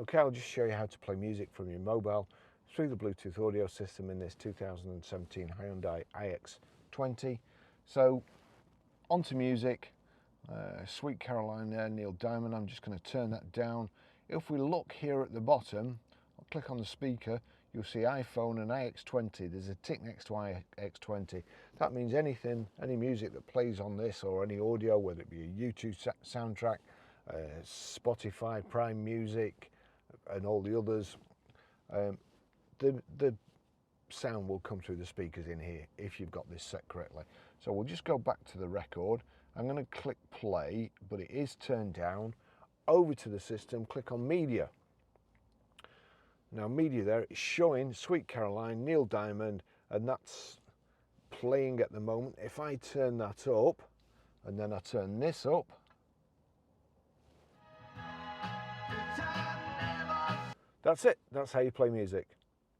Okay, I'll just show you how to play music from your mobile through the Bluetooth audio system in this 2017 Hyundai iX20. So, onto music. Sweet Caroline there, Neil Diamond. I'm just going to turn that down. If we look here at the bottom, I'll click on the speaker, you'll see iPhone and iX20. There's a tick next to iX20. That means anything, any music that plays on this or any audio, whether it be a YouTube soundtrack, Spotify, Prime Music, and all the others, the sound will come through the speakers in here if you've got this set correctly. So we'll just go back to the record. I'm going to click play, but it is turned down. Over to the system, click on media. Now media there, it's showing Sweet Caroline, Neil Diamond, and that's playing at the moment. If I turn that up, and then I turn this up, that's it. That's how you play music.